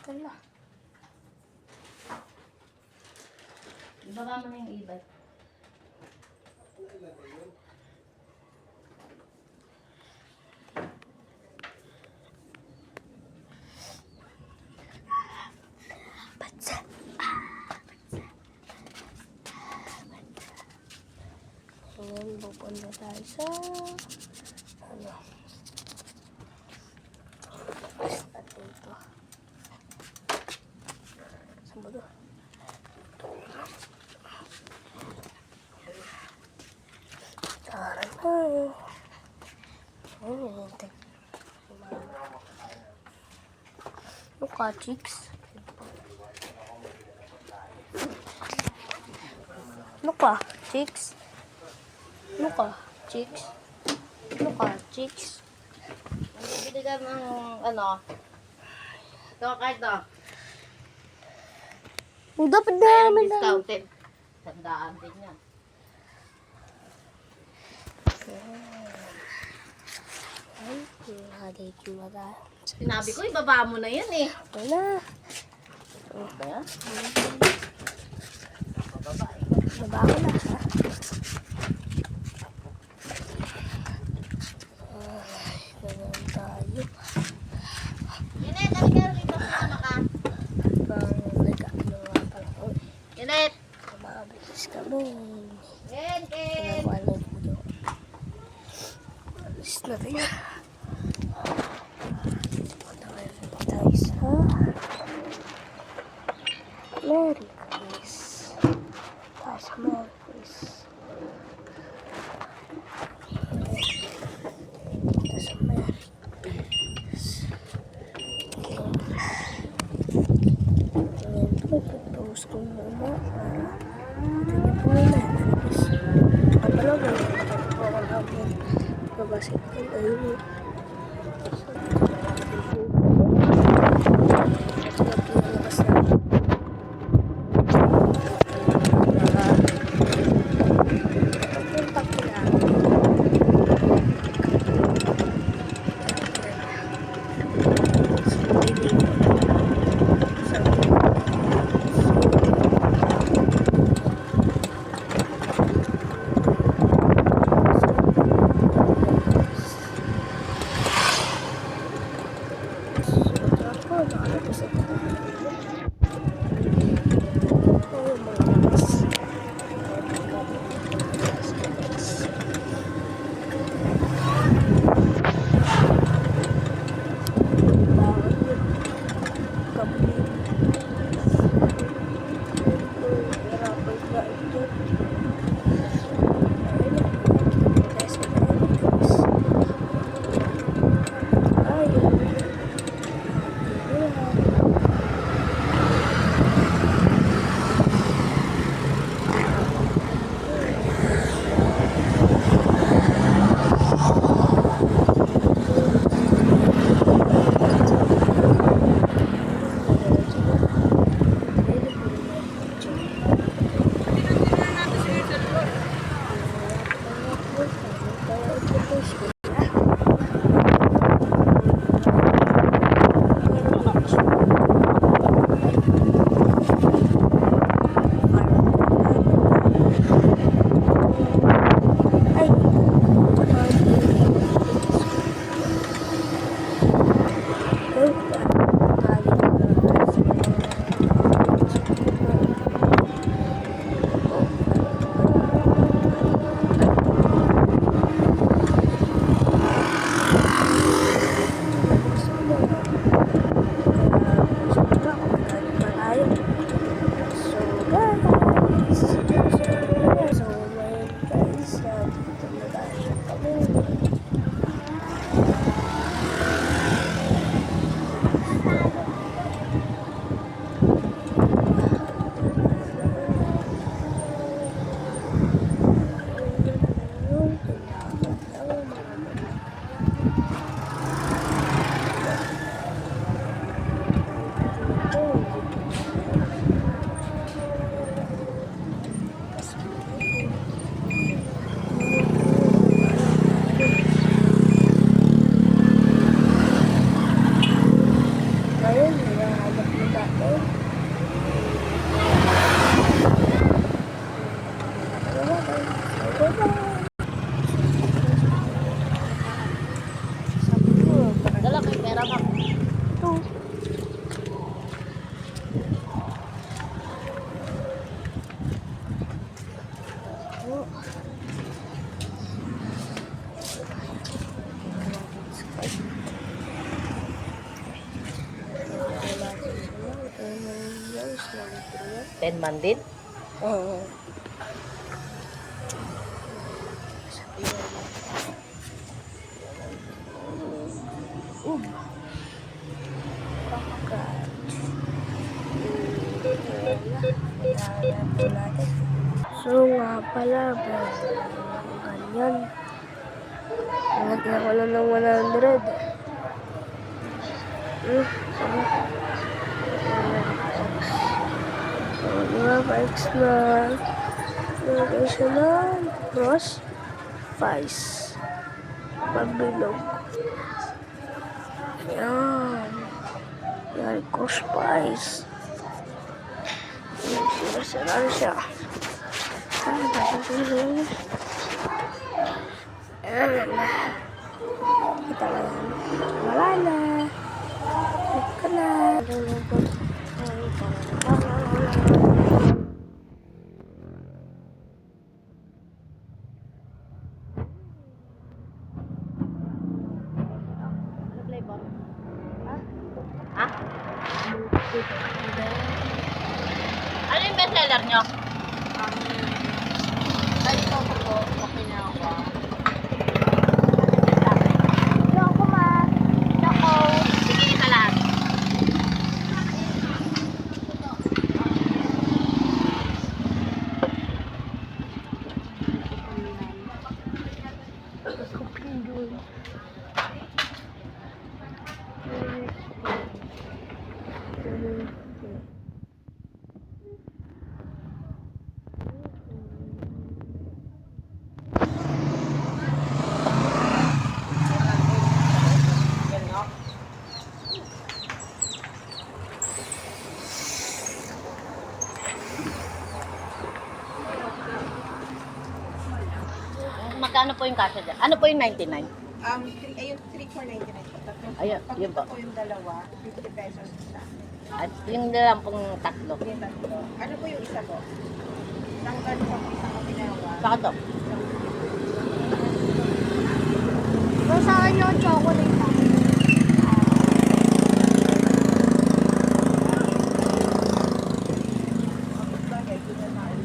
Wala. Ibaba mo na yung e-bike. Ngayon, pupunta tayo sa ano? Basta dito. Saan ba ito? Taran tayo. Ano ka, chicks? Ano ka, chicks? Ano ka, chicks? Ano ka, chicks? Bili ka ng ano? Ito, kahit ito. Dapat na Ayan, namin discounted. Tandaan din yan. Ay, nakalit yung mata. Sinabi ko, ibaba mo na yan eh. Wala. Ba yan? Baba ko na, ha? Ay, ganun tayo. Yanet, halika rito. Kasama ka. Bang nag-ano nga pala ko. Yanet! Mabilis kami. Ken! Pinakuha na po doon. Alis na tayo. Punta kayo tayo sa Mary Chris. Tayo sa Mary Chris. Punta sa Mary Chris. Ngayon po, pag-post ko muna para ito niyo po yung Mary Chris. Saka pala ganun, nakapagawa namin. Babasik ko ayun. ito. Oh. Ten man din. Oo. So nga pala, ganyan. Nalagyan ko lang ng 100. So, diba, bikes na nalagyan siya ng cross vice. Pabilog. Yan. Yan, cross vice. Sira-sira siya. Ayan. Kita mo yan. Wala na. Click ka na. Ano flavor? Ha? Ano yung bestseller nyo? Ay, ito po. Okay na ako. Choco ma. Choco. Sige, isa lang. Magkano po yung kasya dyan? Ano po yung 99? Ayun, 3,499 po. Ayun, Pag yun ito po. po yung dalawa, 50 pesos isa. At yung dalang pong tatlo. Yung tatlo. Ano po yung isa po? Tanggal po ang isang ginawa. Bakit to? Sa akin yung chocolate. Bagay, pinamain.